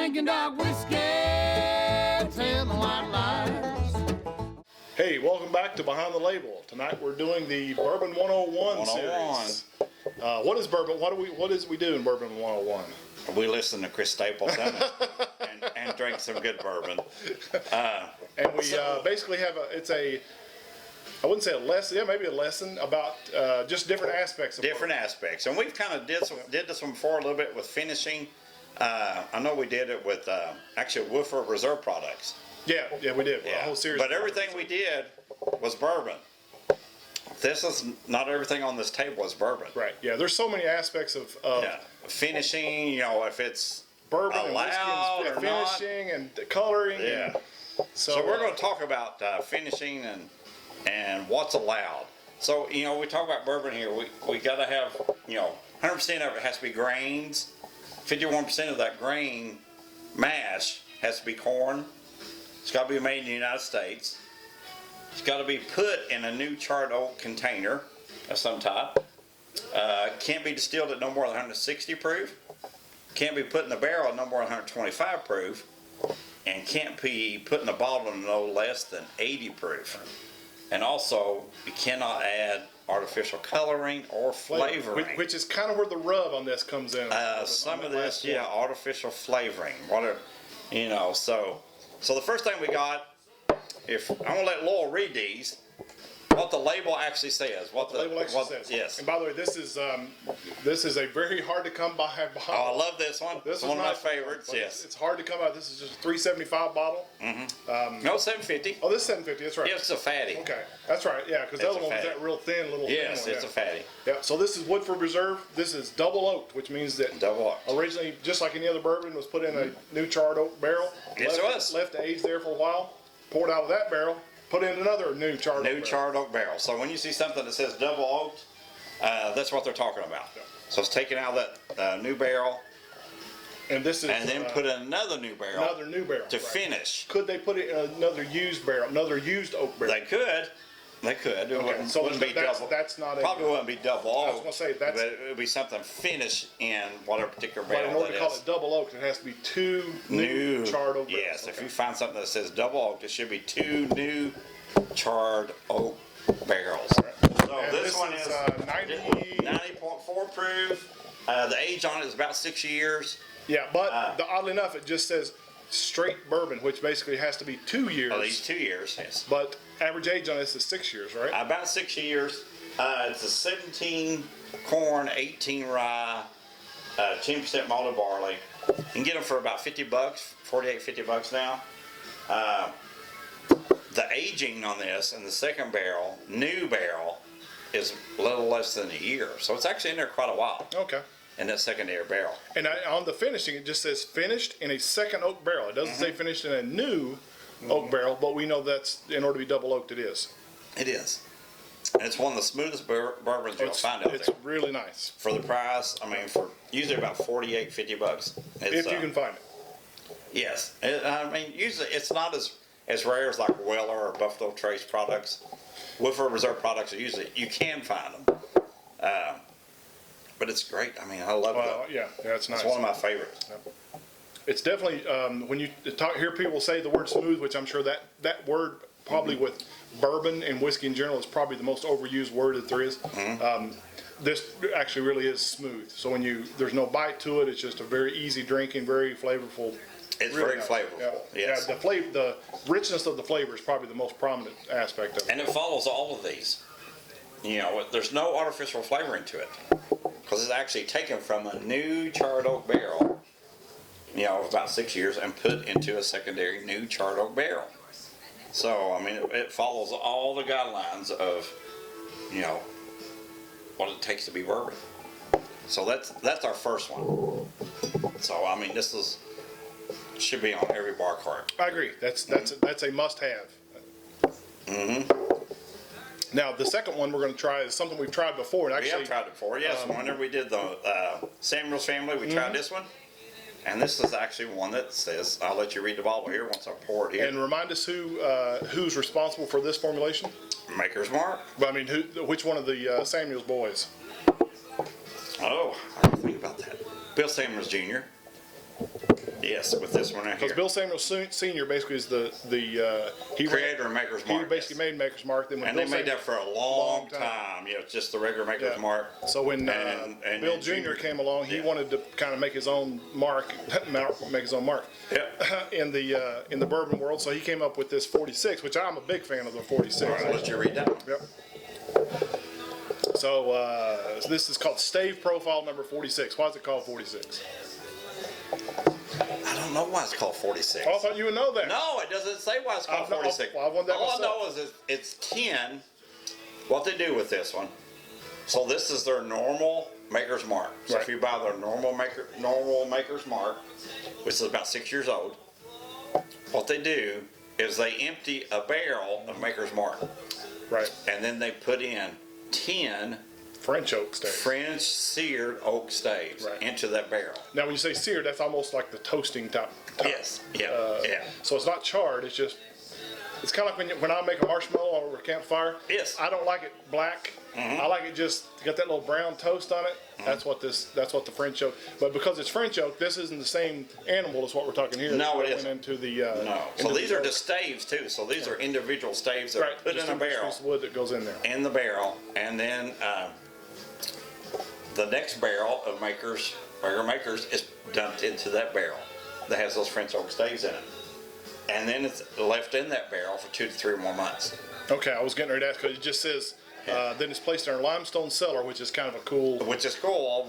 drinking dog whiskey, telling white lies. Hey, welcome back to Behind the Label. Tonight we're doing the Bourbon 101 series. What is bourbon? What is we do in Bourbon 101? We listen to Chris Staples and drink some good bourbon. And we basically have I wouldn't say a lesson, yeah, maybe a lesson about just different aspects of Different bourbon. aspects. And we've kind of did this one before a little bit with finishing. I know we did it with actually Woodford Reserve products. Yeah, we did. Yeah. A whole series. But everything we did was bourbon. This is not everything on this table is bourbon. Right. Yeah. There's so many aspects of finishing. You know, if it's bourbon allowed and whiskey or not. finishing and coloring. Yeah. And, so we're going to talk about finishing and what's allowed. So you know, we talk about bourbon here. We got to have 100% of it has to be grains. 51% of that grain mash has to be corn. It's got to be made in the United States. It's got to be put in a new charred oak container of some type. Can't be distilled at no more than 160 proof. Can't be put in the barrel at no more than 125 proof. And can't be put in a bottle no less than 80 proof. And also, you cannot add artificial coloring or flavoring. Which is kind of where the rub on this comes in. Some of this, artificial flavoring. So the first thing we got, if I'm gonna let Laurel read these, what the label actually says. What the label actually says. Yes. And by the way, this is a very hard to come by bottle. Oh, I love this one. This is one of my nice, favorites. Yes. It's hard to come by. This is just a 375 bottle. Mm-hmm. No, 750. Oh, this is 750. That's right. Yeah, it's a fatty. Okay, that's right. Yeah, because the other one was that real thin little. Yes, thin one, it's a fatty. Yeah. So this is Woodford Reserve. This is double oaked, which means that originally, just like any other bourbon, was put in a new charred oak barrel. Yes, it was. Left to age there for a while. Poured out of that barrel. Put in another new charred oak barrel. So when you see something that says double oaked, that's what they're talking about. Yeah. So it's taken out of that new barrel, and then put in another new barrel. To finish. Could they put it in another used barrel, another used oak barrel? They could. It wouldn't be double. That's not probably wouldn't be double oaked. I was going to say but it would be something finished in whatever particular barrel. But in order to call it double oaked, it has to be two new charred oak barrels. Yes, if you find something that says double oaked, it should be two new charred oak barrels. So this one is 90.4 proof. The age on it is about 6 years. Yeah, but oddly enough, it just says straight bourbon, which basically has to be 2 years. At least 2 years, yes. But average age on this is 6 years, right? About 6 years. It's a 17 corn, 18 rye, 10% malted barley. You can get them for about $50, $48-$50 now. The aging on this in the second barrel, new barrel, is a little less than a year. So it's actually in there quite a while. Okay. In that secondary barrel. And on the finishing, it just says finished in a second oak barrel. It doesn't say finished in a new oak barrel, but we know that's, in order to be double oaked, it is. It is. And it's one of the smoothest bourbons you'll find out there. It's really nice. For the price, for usually about $48-$50. If you can find it. Yes. Usually it's not as rare as like Weller or Buffalo Trace products. Woodford Reserve products are usually, you can find them. But it's great. I love it. Yeah, it's nice. It's one of my favorites. Yep. It's definitely, when you hear people say the word smooth, which I'm sure that word probably with bourbon and whiskey in general is probably the most overused word that there is. This actually really is smooth. So there's no bite to it. It's just a very easy drinking, very flavorful. It's really very flavorful. Yeah. Yes. Yeah, the richness of the flavor is probably the most prominent aspect of it. And it follows all of these. There's no artificial flavoring to it. Because it's actually taken from a new charred oak barrel, of about 6 years, and put into a secondary new charred oak barrel. So, it follows all the guidelines of, what it takes to be bourbon. So that's our first one. So, this should be on every bar cart. I agree. That's a must-have. Now, the second one we're going to try is something we've tried before. And actually, we have tried it before, yes. Whenever we did the Samuel's family, we tried this one. And this is actually one that says, I'll let you read the bottle here once I pour it here. And remind us who's responsible for this formulation? Maker's Mark. But which one of the Samuel's boys? Oh, I didn't think about that. Bill Samuels Jr. Yes, with this one right Because here. Bill Samuel Senior basically is he Creator and Maker's he Mark. basically made Maker's Mark. Then when And Bill they made Samuel- that for a long time. You know, just the regular Maker's Yeah. Mark. So when And Bill then Jr. came along, he Yeah. wanted to kind of make his own mark, make his own mark Yep. in the bourbon world. So he came up with this 46, which I'm a big fan of the 46. All right, I'll let you read that one. Yep. So this is called Stave Profile number 46. Why is it called 46? I don't know why it's called 46. Oh, I thought you would know that. No, it doesn't say why it's called No, 46. well, I wondered that All I myself. know is it's 10. What they do with this one. So this is their normal Maker's Mark. So Right. if you buy their normal Maker's Mark, which is about 6 years old, what they do is they empty a barrel of Maker's Mark, Right. and then they put in 10 French oak stave. French seared oak staves Right. into that barrel. Now, when you say seared, that's almost like the toasting top. Yes. Yeah. Yeah. So it's not charred. It's kind of like when I make a marshmallow over a campfire. Yes. I don't like it black. I like it just got that little brown toast on it. That's what the French oak. But because it's French oak, this isn't the same animal as what we're talking here. No, it Went isn't. into the No. So into these the are oak. just staves too. So these are individual staves that are right. put Just in a barrel. piece of wood that goes in there. In the barrel, and then the next barrel of regular Makers is dumped into that barrel that has those French oak staves in it. And then it's left in that barrel for 2 to 3 more months. Okay, I was getting ready to ask because it just says then it's placed in a limestone cellar, which is kind of a cool. Which is cool.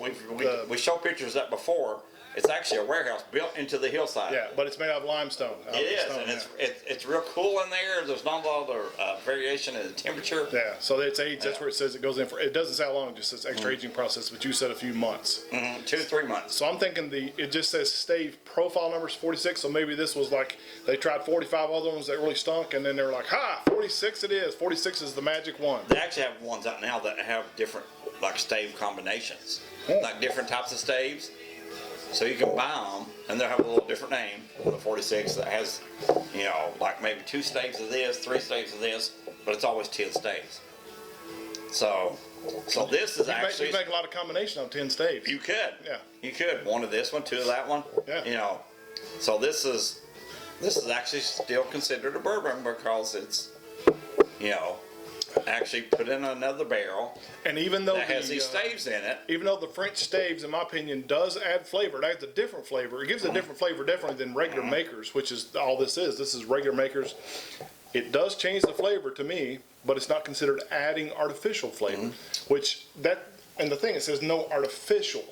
We show pictures of that before. It's actually a warehouse built into the hillside. Yeah, but it's made out of limestone. It is, and it's real cool in there. There's not a lot of variation in the temperature. Yeah, so it's aged. That's where it says it goes in for. It doesn't say how long. It just says extra aging process. But you said a few months. 2 to 3 months. So I'm thinking it just says stave profile numbers 46. So maybe this was like they tried 45 other ones that really stunk, and then they were like, "Ha, 46 it is. 46 is the magic one." They actually have ones out now that have different like stave combinations, like different types of staves. So you can buy them, and they'll have a little different name. The 46 that has, like maybe 2 staves of this, 3 staves of this, but it's always 10 staves. So this is actually You make a lot of combination on 10 staves. you could, Yeah. you could 1 of this one, 2 of that one. Yeah. So this is actually still considered a bourbon because it's actually put in another barrel And even though that has these staves in it. even though the French staves, in my opinion, does add flavor, it adds a different flavor. It gives a different flavor differently than regular Makers, which is all this is. This is regular Makers. It does change the flavor to me, but it's not considered adding artificial flavor, and the thing, it says no artificial.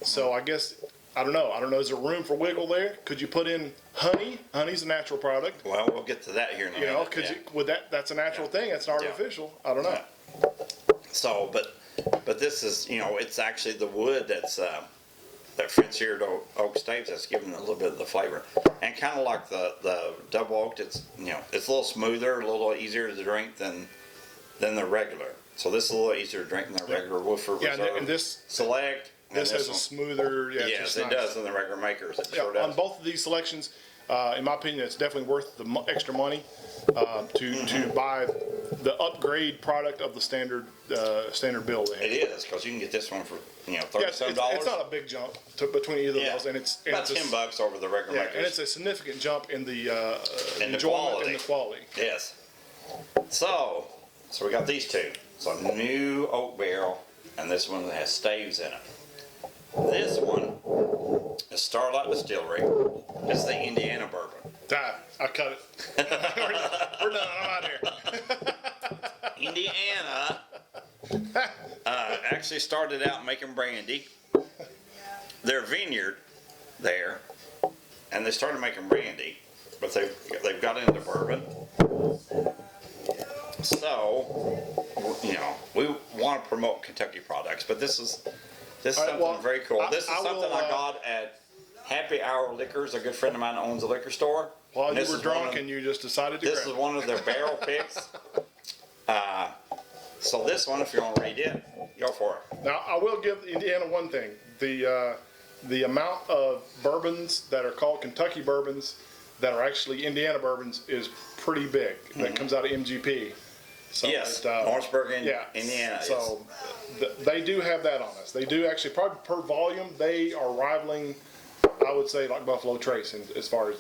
So I guess, I don't know. Is there room for wiggle there? Could you put in honey? Honey's a natural product. Well, we'll get to that here in a minute. That's a natural thing. That's an artificial. I don't know. So, but this is, it's actually the wood that's that French seared oak staves that's giving a little bit of the flavor, and kind of like the double oaked. It's it's a little smoother, a little easier to drink than the regular. So this is a little easier to drink than the regular Woodford Yeah, Reserve and this Select. and has a one. smoother. Yeah, it's Yes, just it nice. does in the regular Makers. It Yeah, sure does. on both of these selections, in my opinion, it's definitely worth the extra money to buy the upgrade product of the standard bill. They have. It is because you can get this one for Yeah, $37. it's not a big jump between either of those, and it's about it's $10 over the regular Yeah, Makers. and it's a significant jump in the In the enjoyment quality. and the quality. Yes. So we got these 2. So new oak barrel, and this one has staves in it. This one is Starlight Distillery. It's the Indiana bourbon. I cut it. We're done. I'm out here. Indiana actually started out making brandy. Their vineyard there, and they started making brandy, but they've got into bourbon. So, we want to promote Kentucky products, but this is something very cool. This is something I got at Happy Hour Liquors. A good friend of mine owns a liquor store. While you were drunk and you just decided to This grab is it. one of their barrel picks. So this one, if you want to read it, go for it. Now, I will give Indiana one thing. The amount of bourbons that are called Kentucky bourbons that are actually Indiana bourbons is pretty big. That comes out of MGP. So Yes, Lawrenceburg, Indiana. So they do have that on us. They do actually, probably per volume, they are rivaling, I would say like Buffalo Trace as far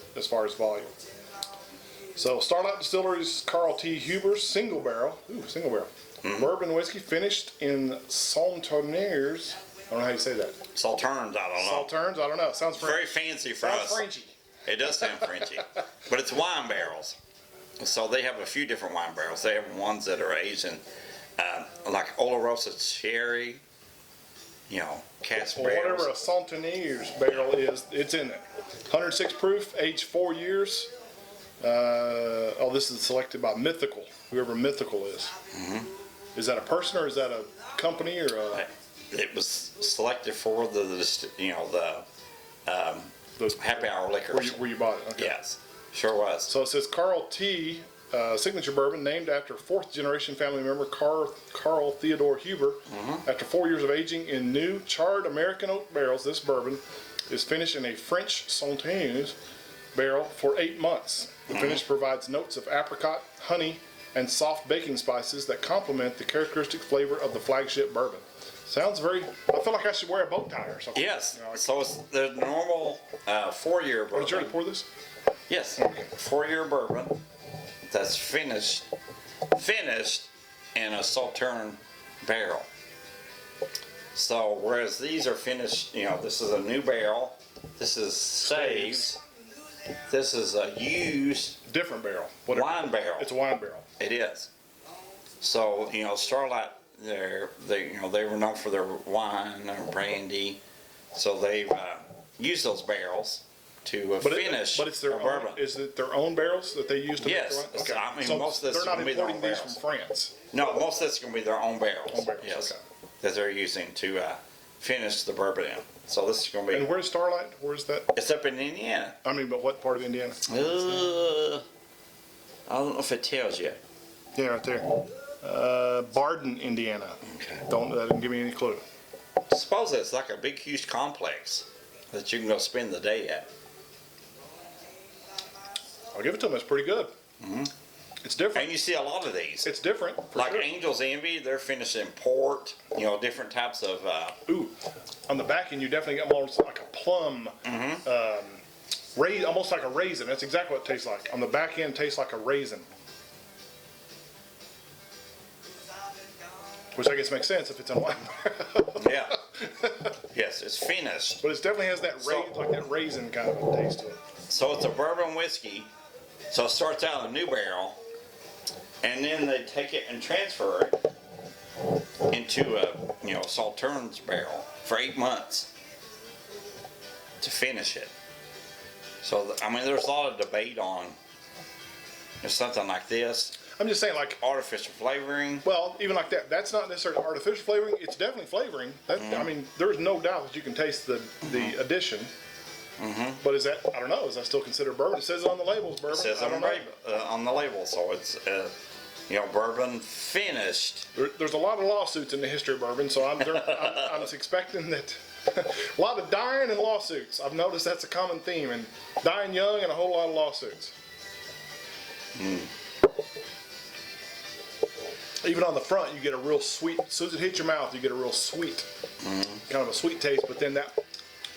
as volume. So Starlight Distillery's Carl T. Huber's single barrel, bourbon whiskey finished in Sauternes. I don't know how you say that. Sauternes, I don't know. Sauternes, I don't know. Sounds Very fancy for Sounds us. Frenchy. It does sound Frenchy, but it's wine barrels. So they have a few different wine barrels. They have ones that are aged in like Olorosa cherry, cast Well, barrels. whatever a Sauternes barrel is, it's in there. 106 proof, aged 4 years. This is selected by Mythical, whoever Mythical is. Mm-hmm. Is that a person or is that a company or a? It was selected for the happy hour liquors. Where you bought it? Okay. Yes, sure was. So it says Carl T. Signature bourbon named after fourth generation family member Carl Theodore Huber. Mm-hmm. After 4 years of aging in new charred American oak barrels, this bourbon is finished in a French Sauternes barrel for 8 months. The finish provides notes of apricot, honey, and soft baking spices that complement the characteristic flavor of the flagship bourbon. Sounds very. I feel like I should wear a bow tie or something. Yes. So it's the normal 4-year bourbon. Did you already pour this? Yes. 4-year bourbon that's finished in a Sauterne barrel. So whereas these are finished, this is a new barrel. This is saved. This is a used Different barrel. Whatever. wine barrel. It's a wine barrel. It is. So Starlight, they were known for their wine and brandy, so they've used those barrels to finish But it's their a own. bourbon. Is it their own barrels that they use to Yes. make the wine? I mean, so most of this they're is not gonna be their importing own these from barrels. France. No, most of it's going to be their own barrels. Own barrels, Yes, okay. that they're using to finish the bourbon in. So this is going to be. And where's Starlight? Where's that? It's up in Indiana. I mean, but what part of Indiana? I don't know if it tells you. Yeah, right there. Bardon, Indiana. Okay. That didn't give me any clue. Suppose it's like a big, huge complex that you can go spend the day at. I'll give it to them. It's pretty good. It's different. And you see a lot of these. It's different. For Like sure. Angel's Envy, they're finished in port, different types of. Ooh, on the back end, you definitely get more like a plum, almost like a raisin. That's exactly what it tastes like. On the back end, it tastes like a raisin. Which I guess makes sense if it's in wine. Yeah. Yes, it's finished. But it definitely has that like that raisin kind of a taste to it. So it's a bourbon whiskey. So it starts out in a new barrel, and then they take it and transfer it into a Sauternes barrel for 8 months to finish it. So there's a lot of debate on something like this. I'm just saying, like, Artificial flavoring. well, even like that. That's not necessarily artificial flavoring. It's definitely flavoring. That I mean, there's no doubt that you can taste the addition. But is that, I don't know, is that still considered bourbon? It says it on the labels, bourbon. It says I don't know. on the label, so it's bourbon finished. There's a lot of lawsuits in the history of bourbon, so I'm expecting that a lot of dying and lawsuits. I've noticed that's a common theme, and dying young and a whole lot of lawsuits. Even on the front, you get a real sweet. As soon as it hits your mouth, you get a real sweet, kind of a sweet taste. But then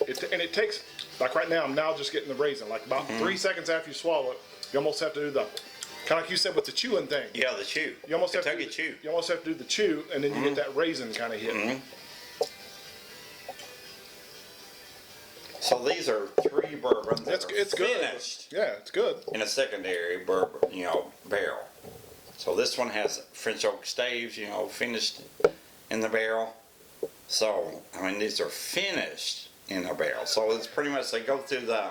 it takes, like right now, I'm now just getting the raisin. Like about 3 seconds after you swallow it, you almost have to do the, kind of like you said with the chewing thing. Yeah, the chew. You almost have to Kentucky chew. You almost have to do the chew, and then you get that raisin kind of hit. So these are 3 bourbons that It's are good. finished Yeah, it's good. in a secondary bourbon, barrel. So this one has French oak staves, finished in the barrel. So, these are finished in a barrel. So it's pretty much, they go through the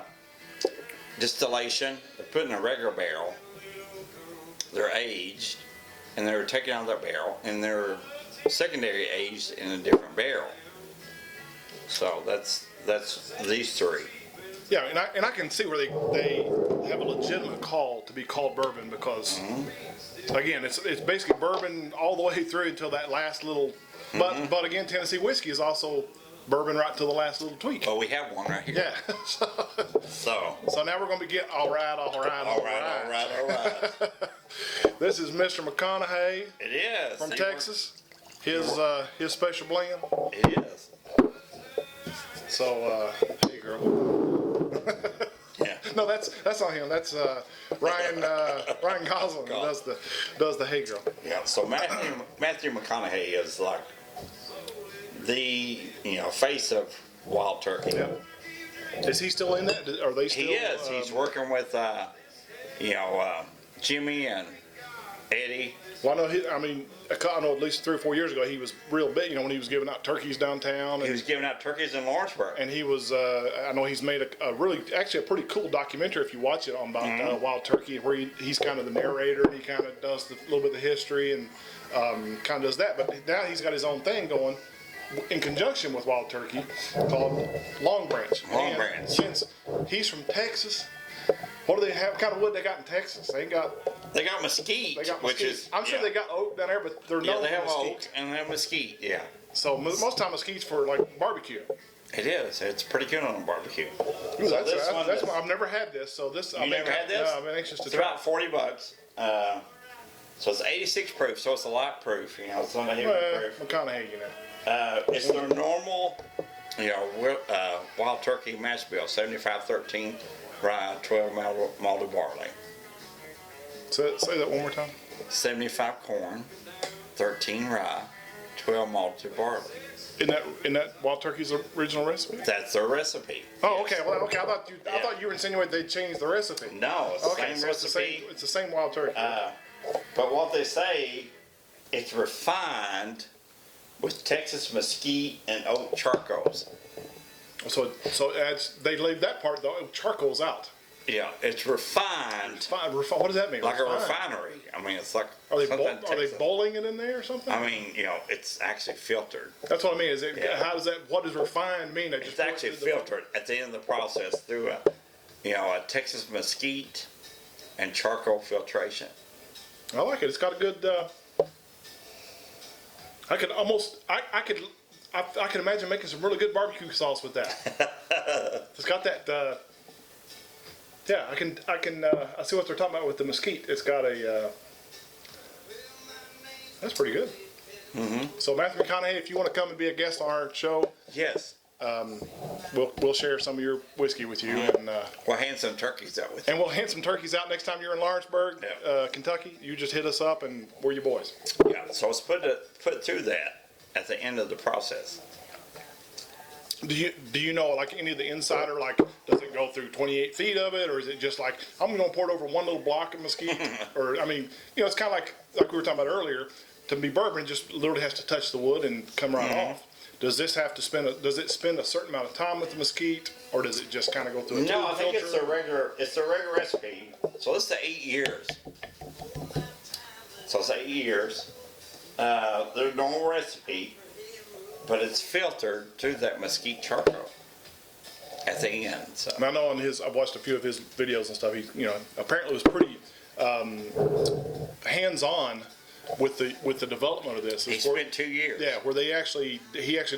distillation, they're put in a regular barrel, they're aged, and they're taken out of that barrel, and they're secondary aged in a different barrel. So that's these 3. Yeah, and I can see where they have a legitimate call to be called bourbon because, again, it's basically bourbon all the way through until that last little. But again, Tennessee whiskey is also bourbon right to the last little tweak. Oh, we have one right here. Yeah. So now we're going to be getting all right. This is Mr. McConaughey It is. from Texas. His special blend. It is. So, hey girl. No, that's not him. That's Ryan Gosling who does the Hey Girl. Yeah. So Matthew McConaughey is like the face of Wild Turkey. Yeah. Is he still in that? Are they still? He is. He's working with Jimmy and Eddie. Well, I know at least 3 or 4 years ago he was real big. When he was giving out turkeys downtown. He was giving out turkeys in Lawrenceburg. And he was. I know he's made a pretty cool documentary if you watch it about Wild Turkey, where he's kind of the narrator and he kind of does a little bit of the history and kind of does that. But now he's got his own thing going in conjunction with Wild Turkey called Long Branch. Long Branch. Since he's from Texas. What do they have? What kind of wood they got in Texas? They got mesquite. Which is, I'm sure they got oak down there, but they're not. They have mesquite. oak and they have mesquite. Yeah. So most time mesquite's for like barbecue. It is. It's pretty good on a barbecue. Ooh, that's I've never had this. So this. You never had this? No, I'm anxious to it's try. About $40. So it's 86 proof. So it's a light proof. It's not a heavy proof. McConaughey, It's their normal, Wild Turkey mash bill, 75-13 rye, 12 malted barley. Say that one more time. 75 corn, 13 rye, 12 malted barley. In that Wild Turkey's original recipe? That's their recipe. Oh, okay. Well, okay. I thought you were insinuating they changed the recipe. No, it's the same recipe. It's the same Wild Turkey. But what they say, it's refined with Texas mesquite and oak charcoals. So they leave that part though. Charcoal's out. Yeah, it's refined. What does that mean? Like a refinery. It's like. Are they boiling it in there or something? It's actually filtered. That's what I mean. How does that? What does refined mean? It's actually filtered at the end of the process through a Texas mesquite and charcoal filtration. I like it. It's got a good. I could imagine making some really good barbecue sauce with that. It's got that. Yeah, I see what they're talking about with the mesquite. It's got a. That's pretty good. Mm-hmm. So Matthew McConaughey, if you want to come and be a guest on our show, yes, we'll share some of your whiskey with you, and we'll hand some turkeys out with you. And we'll hand some turkeys out next time you're in Lawrenceburg, Kentucky. You just hit us up, and we're your boys. Yeah, so let's put it through that at the end of the process. Do you know like any of the insider, like does it go through 28 feet of it, or is it just like I'm going to pour it over one little block of mesquite? Or it's kind of like we were talking about earlier. To be bourbon, just literally has to touch the wood and come right off. Does this have to spend a certain amount of time with the mesquite, or does it just kind of go through a No, I think filter? it's the regular recipe. So this is 8 years. So it's 8 years. Their normal recipe, but it's filtered through that mesquite charcoal at the end. So. And I know I've watched a few of his videos and stuff. He, apparently was pretty hands-on with the development of this. He spent 2 years. Yeah, where he actually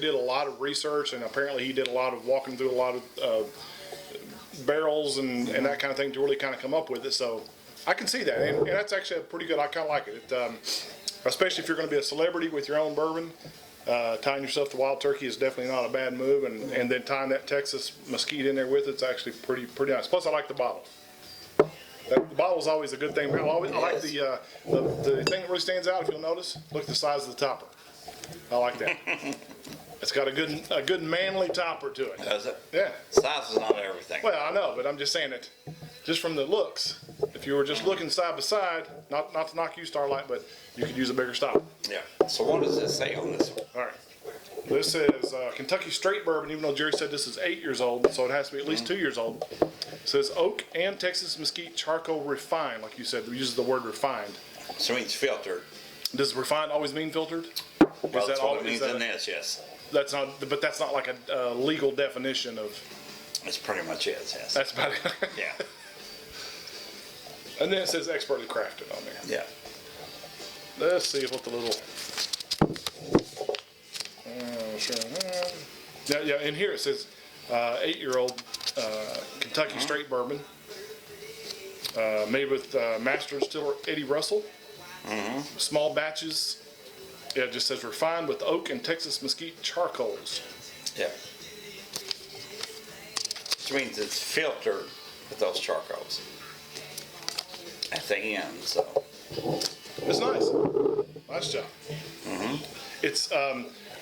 did a lot of research, and apparently he did a lot of walking through a lot of barrels and that kind of thing to really kind of come up with it. So I can see that, and that's actually pretty good. I kind of like it. Especially if you're going to be a celebrity with your own bourbon. Tying yourself to Wild Turkey is definitely not a bad move, and then tying that Texas mesquite in there with it's actually pretty nice. Plus, I like the bottle. The bottle's always a good thing. I like the thing that really stands out. If you'll notice, look at the size of the topper. I like that. It's got a good manly topper to it. Does it? Yeah. Size is not everything. Well, I know, but I'm just saying that, just from the looks. If you were just looking side by side, not to knock you, Starlight, but you could use a bigger stop. Yeah. So what does this say on this one? All right. This says Kentucky Straight Bourbon, even though Jerry said this is 8 years old, so it has to be at least 2 years old. It says oak and Texas mesquite charcoal refined, like you said. It uses the word refined. So it means filtered. Does refined always mean filtered? Well, that's what it means in this, yes. That's not like a legal definition of. It's pretty much it, yes. That's about it. Yeah. And then it says expertly crafted on there. Yeah. Let's see what the little. Yeah, and here it says 8-year-old Kentucky Straight Bourbon, made with master distiller Eddie Russell. Small batches. Yeah, it just says refined with oak and Texas mesquite charcoals. Yeah. Which means it's filtered with those charcoals at the end. So It's nice. Nice job. It's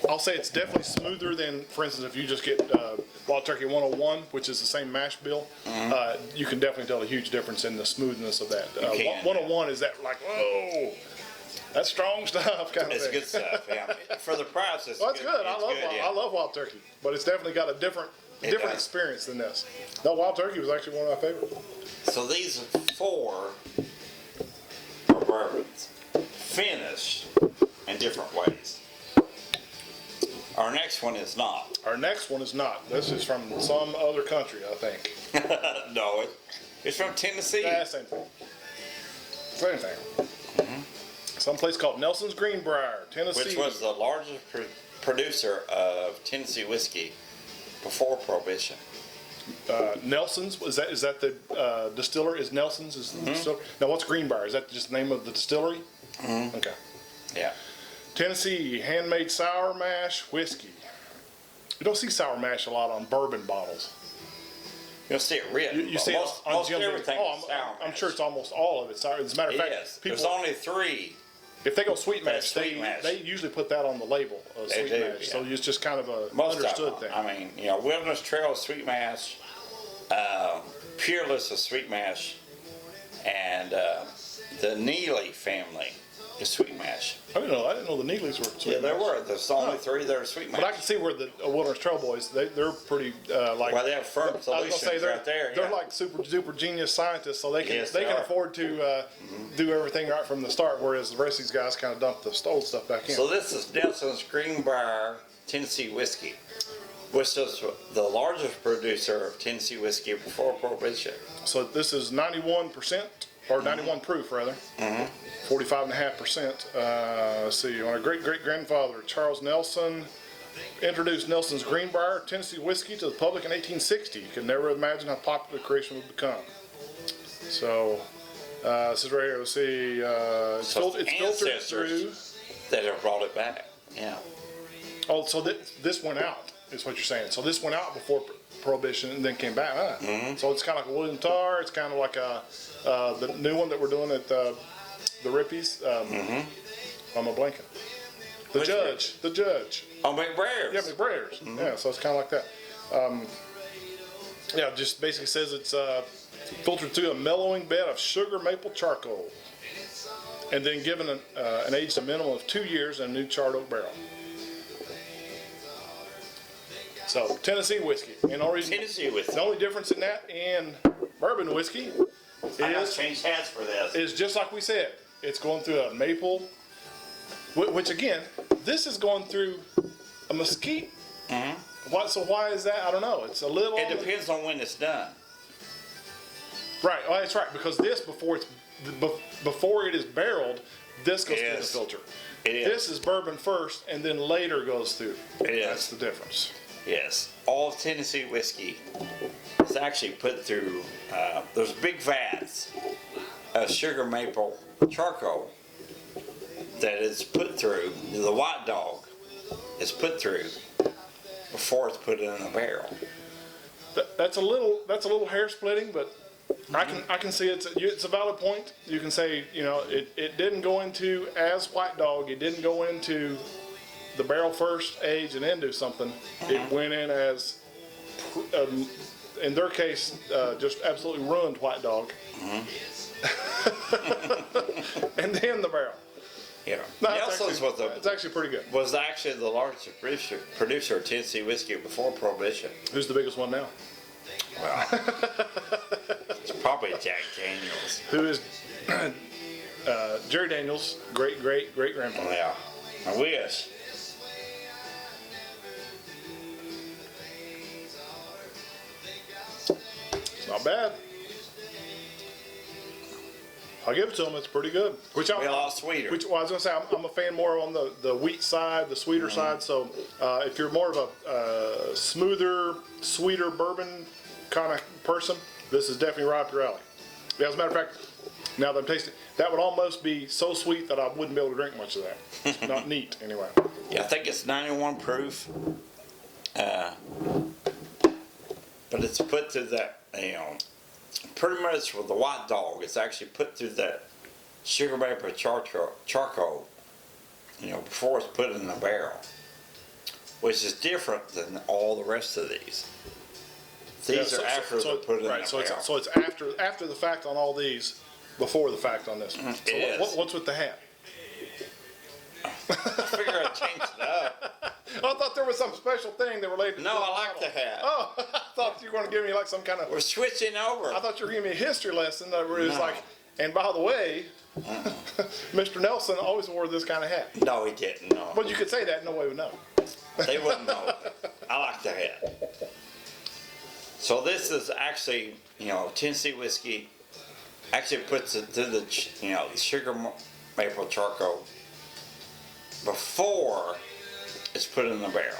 I'll say it's definitely smoother than, for instance, if you just get Wild Turkey 101, which is the same mash bill. You can definitely tell a huge difference in the smoothness of that. can, 101 is that like, whoa, that's strong stuff kind of it's thing. good stuff. Yeah, for the price, it's Well, it's good. It's I love Wild Turkey, but it's definitely got a different does. experience than this. No, Wild Turkey was actually one of my favorites. So these 4 are bourbons, finished in different ways. Our next one is not. Our next one is not. This is from some other country, I think. No, it's from Tennessee. Yeah, same thing. Same thing. Some place called Nelson's Greenbrier, Tennessee. Which was the largest producer of Tennessee whiskey before Prohibition. Nelson's, is that the distiller? Is Nelson's is the distiller? Now, what's Greenbrier? Is that just the name of the distillery? Okay. Yeah. Tennessee handmade sour mash whiskey. You don't see sour mash a lot on bourbon bottles. You'll see it written. You see most, it on most Jim's. everything is sour I'm mash. sure it's almost all of it sour. As a matter of fact, Yes. people, There's only 3. if they go sweet mash, sweet mash. they usually put that on the label of They sweet do, mash. So yeah. it's just kind of a Most understood of thing. them. I mean, Wilderness Trail is sweet mash, Peerless is sweet mash, and the Neely family is sweet mash. I didn't know the Neelys were sweet Yeah, there mash. were. There's only 3 that are sweet mash. But I can see where the Wilderness Trail Boys, they're pretty like. Well, they have firm I was gonna solutions say they're, right there. they're Yeah. like super duper genius scientists, so they can Yes, they they can are. afford to do everything right from the start, whereas the rest of these guys kind of dump the old stuff back in. So this is Nelson's Greenbrier Tennessee whiskey, which is the largest producer of Tennessee whiskey before Prohibition. So this is 91% or 91 proof rather, 45.5%. Let's see, my great grandfather Charles Nelson introduced Nelson's Greenbrier Tennessee whiskey to the public in 1860. You could never imagine how popular the creation would become. So this is right here. Let's see, it's So filtered through. ancestors that have brought it back. Yeah. Oh, so this went out, is what you're saying. So this went out before Prohibition and then came back, huh? So it's kind of like a William Tarr. It's kind of like the new one that we're doing at the Rippies. I'm a blanket. The Which judge. Oh, McBrair's. Yeah, McBrair's. Yeah, so it's kind of like that. Yeah, it just basically says it's filtered through a mellowing bed of sugar maple charcoal, and then given an aged a minimum of 2 years in a new charred oak barrel. So Tennessee whiskey. And the only reason, Tennessee whiskey. the only difference in that and bourbon whiskey I gotta is change hats for this. just like we said. It's going through a maple, which again, this is going through a mesquite. So why is that? I don't know. It's a little. It depends on when it's done. Right. Oh, that's right. Because this before it is barreled, this goes through the Yes. filter. It is. This is bourbon first, and then later goes through. It is. That's the difference. Yes. All Tennessee whiskey is actually put through those big vats of sugar maple charcoal that is put through. The White Dog is put through before it's put in a barrel. That's a little hair splitting, but I can see it's a valid point. You can say it didn't go into as White Dog. It didn't go into the barrel first, age, and then do something. It went in as in their case just absolutely ruined White Dog, and then the barrel. Yeah. No, Nelson's it's actually pretty good. was actually the largest producer of Tennessee whiskey before Prohibition. Who's the biggest one now? Well, it's probably Jack Daniels. Who is Jerry Daniels' great grandfather? Yeah, I wish. It's not bad. I'll give it to them. It's pretty good. Which Be a lot sweeter. I was gonna say I'm a fan more on the wheat side, the sweeter side. So if you're more of a smoother, sweeter bourbon kind of person, this is definitely right up your alley. Yeah, as a matter of fact, now that I'm tasting, that would almost be so sweet that I wouldn't be able to drink much of that. It's not neat anyway. Yeah, I think it's 91 proof. But it's put through that, pretty much with the white dog, it's actually put through that sugar maple charcoal, before it's put in the barrel, which is different than all the rest of these. These are after they put it in the barrel. So it's after the fact on all these, before the fact on this one. So what's with the hat? I figure I'd change it up. I thought there was some special thing that related to No, this I like the model. hat. Oh, I thought you were going to give me like some kind of. We're switching over. I thought you were giving me a history lesson that was No. like. And by the way, Mr. Nelson always wore this kind of hat. No, he didn't. No, But you could say that, and nobody would know. they wouldn't know. I like the hat. So this is actually, Tennessee whiskey. Actually puts it through the sugar maple charcoal before it's put in the barrel.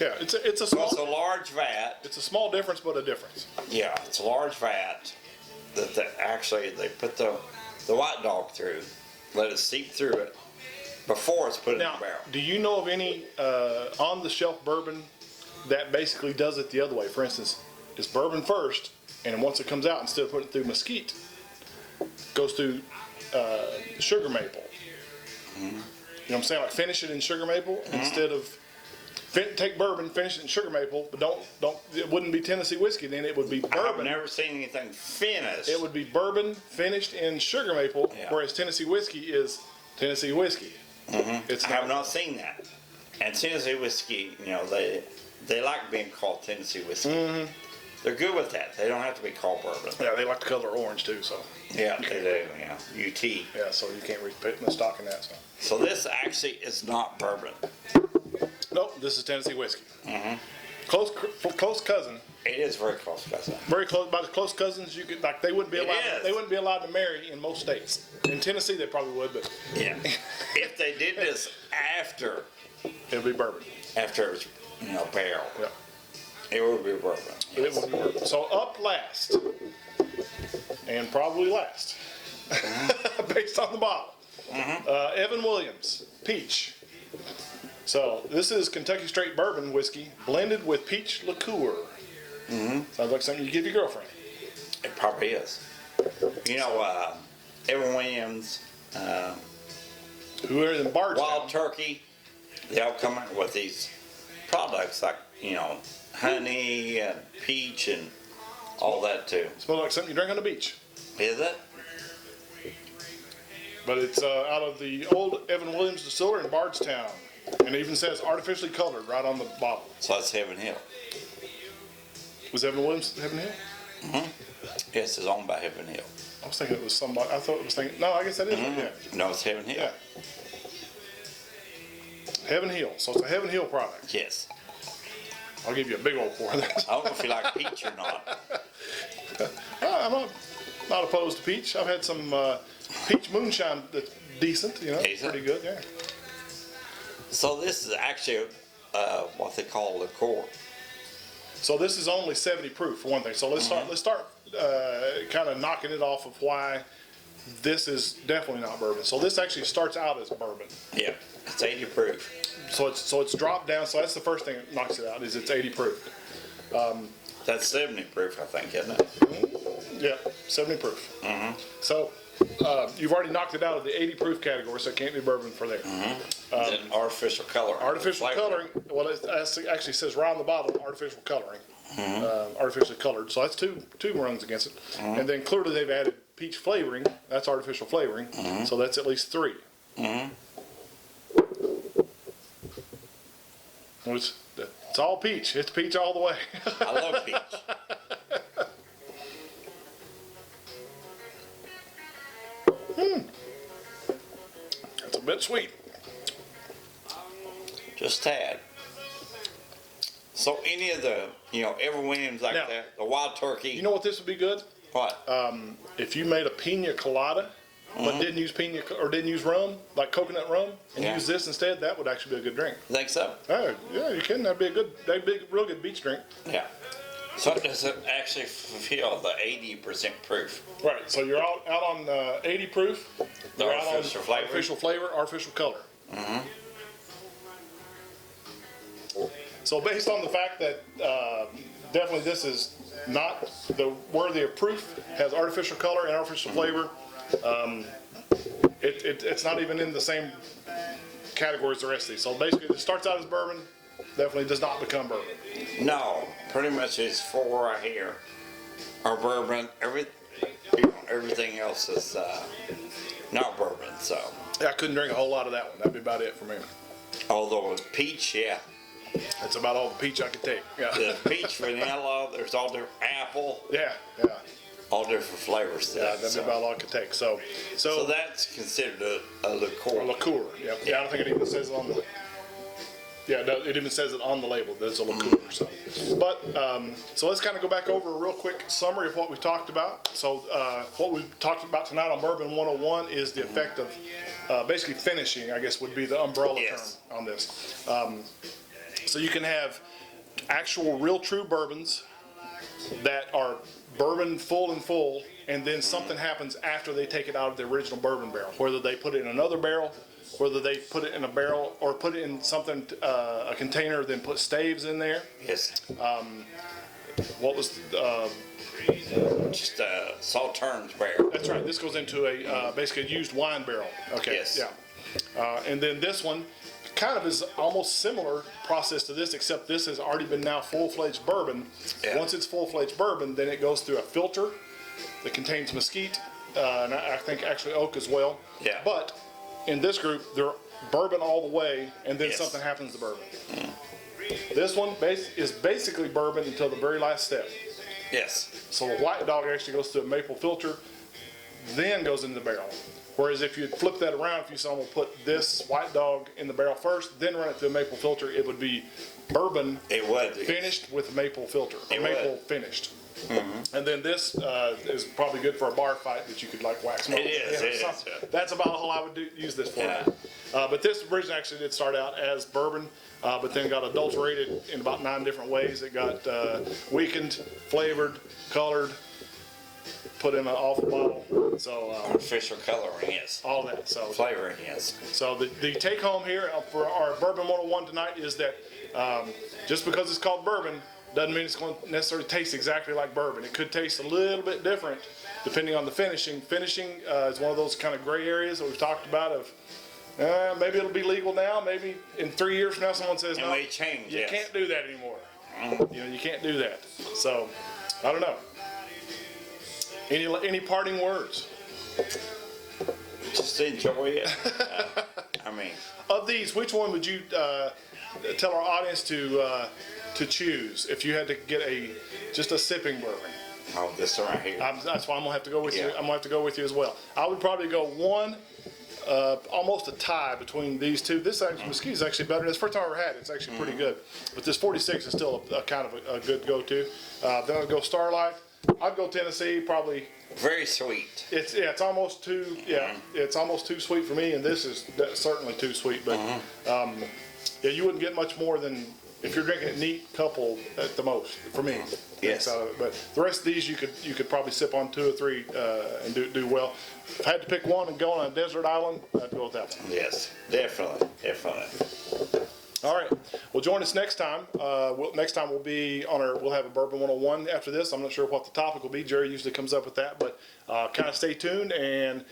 Yeah, it's a So small. it's a large vat. It's a small difference, but a difference. Yeah, it's a large vat that they put the white dog through, let it seep through it before it's put in Now, the barrel. do you know of any on-the-shelf bourbon that basically does it the other way? For instance, it's bourbon first, and then once it comes out, instead of putting it through mesquite, goes through sugar maple. You know what I'm saying? Like finish it in sugar maple instead of take bourbon, finish it in sugar maple, but don't. It wouldn't be Tennessee whiskey then. It would be I've bourbon. never seen anything finished. It would be bourbon finished in sugar maple, Yeah. whereas Tennessee whiskey is Tennessee whiskey. It's I have not seen that. And Tennessee whiskey, they like being called Tennessee whiskey. They're good with that. They don't have to be called bourbon. Yeah, they like the color orange too, so Yeah, they do. Yeah, UT. yeah, so you can't really put the stock in that. So So this actually is not bourbon. nope, this is Tennessee whiskey. Close cousin, It is very close, cousin. very close. About as close cousins you could like. They wouldn't be It allowed. is. They wouldn't be allowed to marry in most states. In Tennessee, they probably would, but Yeah. If they did this after it would be bourbon. it was, barrel, Yeah, it would be bourbon. it would be bourbon. So up last, and probably last, based on the bottle. Evan Williams, peach. So this is Kentucky Straight Bourbon whiskey blended with peach liqueur. Sounds like something you give your girlfriend. It probably is. Evan Williams, Who are in Bardstown. Wild Turkey, they all come out with these products like, honey and peach and all that too. Smells like something you drink on the beach. Is it? But it's out of the old Evan Williams distiller in Bardstown. And it even says artificially colored right on the bottle. So that's Heaven Hill. Was Evan Williams Heaven Hill? Yes, it's owned by Heaven Hill. I was thinking it was somebody. I thought it was thinking. No, I guess that is. Yeah. No, it's Heaven Hill. Yeah. Heaven Hill. So it's a Heaven Hill product. Yes. I'll give you a big old pour of that. I don't know if you like peach or not. I'm not opposed to peach. I've had some peach moonshine that's decent. Decent? Pretty good. Yeah. So this is actually what they call liqueur. So this is only 70 proof for one thing. So let's start kind of knocking it off of why this is definitely not bourbon. So this actually starts out as bourbon. Yeah, it's 80 proof. So it's dropped down. So that's the first thing that knocks it out is it's 80 proof. That's 70 proof, I think, isn't it? Yeah, 70 proof. So you've already knocked it out of the 80 proof category, so it can't be bourbon for there. Then artificial color. Artificial Flavor. coloring. Well, it actually says right on the bottom, artificial coloring. Artificially colored. So that's two rungs against it. And then clearly they've added peach flavoring. That's artificial flavoring. So that's at least 3. It's all peach. It's peach all the way. I love peach. It's a bit sweet. Just tad. So any of the, Evan Williams like Now, that, the Wild Turkey. You know what this would be good? What? If you made a pina colada, but didn't use rum, like coconut rum, and Yeah. use this instead, that would actually be a good drink. Think so? Oh, yeah, you can. That'd be a real good beach drink. Yeah. So does it actually fulfill the 80% proof? Right. So you're out on 80 proof. The You're out on artificial flavor? artificial flavor, artificial color. So based on the fact that definitely this is not the worthy of proof. Has artificial color and artificial flavor. It's not even in the same category as the rest of these. So basically, it starts out as bourbon, definitely does not become bourbon. No, pretty much these four right here are bourbon. Everything else is not bourbon. So, Yeah, I couldn't drink a whole lot of that one. That'd be about it for me. although with peach, yeah, That's about all the peach I could take. Yeah, the peach, vanilla, there's all different apple, yeah. all different flavors. To Yeah, that, that'd be so. about all I could take. So So that's considered a liqueur. or liqueur. Yeah, I don't think it even says it on the. Yeah, no, it even says it on the label that it's a liqueur. So, but so let's kind of go back over a real quick summary of what we've talked about. So what we've talked about tonight on Bourbon 101 is the effect of basically finishing, I guess would be the umbrella Yes. term on this. So you can have actual real true bourbons that are bourbon full, and then something happens after they take it out of the original bourbon barrel, whether they put it in another barrel, whether they put it in a barrel or put it in something, a container, then put staves in there. Yes. What was, Just Sauternes barrel. that's right, this goes into a, basically a used wine barrel. Okay, Yes. yeah. And then this one kind of is almost similar process to this, except this has already been now full-fledged bourbon. Yeah. Once it's full-fledged bourbon, then it goes through a filter that contains mesquite, and I think actually oak as well. Yeah. But in this group, they're bourbon all the way, and then Yes. something happens to bourbon. This one is basically bourbon until the very last step. Yes. So the white dog actually goes through a maple filter, then goes into the barrel. Whereas if you flip that around, if you saw them put this white dog in the barrel first, then run it through a maple filter, it would be bourbon It would. finished with maple filter, It maple would. finished. And then this is probably good for a bar fight that you could like wax. It is, it is, something. yeah. That's about all I would use this for. Yeah. But this originally actually did start out as bourbon, but then got adulterated in about 9 different ways. It got weakened, flavored, colored, put in an awful bottle. So Artificial coloring, yes. all that. So Flavoring, yes. so the take home here for our Bourbon 101 tonight is that just because it's called bourbon doesn't mean it's going to necessarily taste exactly like bourbon. It could taste a little bit different depending on the finishing. Finishing is one of those kind of gray areas that we've talked about of maybe it'll be legal now, maybe in 3 years from now someone says, It no, may change, you yes. can't do that anymore. You know, you can't do that. So, I don't know. Any parting words? Just enjoy it. I mean, Of these, which one would you tell our audience to choose if you had to get just a sipping bourbon? oh, this one right here. That's why I'm gonna have to go with you. Yeah. I'm gonna have to go with you as well. I would probably go one, almost a tie between these two. This mesquite is actually better. It's the first time I ever had it. It's actually pretty good. But this 46 is still a kind of a good go-to. Then I'd go Starlight. I'd go Tennessee. Probably. Very sweet. It's almost too it's almost too sweet for me, and this is certainly too sweet. But yeah, you wouldn't get much more than if you're drinking it neat, couple at the most for me. Yes. Out of it. But the rest of these you could probably sip on 2 or 3 and do well. If I had to pick one and go on a desert island, I'd go with that one. Yes, definitely. All right. Well, join us next time. Next time we'll have a Bourbon 101 after this. I'm not sure what the topic will be. Jerry usually comes up with that, but kind of stay tuned and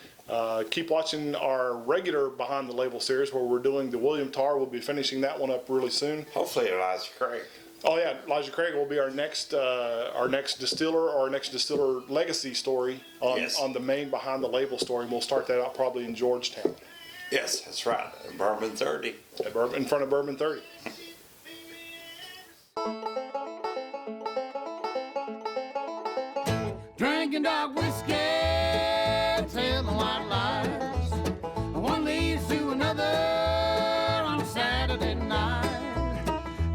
keep watching our regular Behind the Label series where we're doing the William Tarr. We'll be finishing that one up really soon. Hopefully Elijah Craig. Oh yeah, Elijah Craig will be our next distiller or our next distiller legacy story on Yes. on the main Behind the Label story. And we'll start that out probably in Georgetown, Yes, that's right. Bourbon 30. in front of Bourbon 30. Drinking dark whiskey, telling white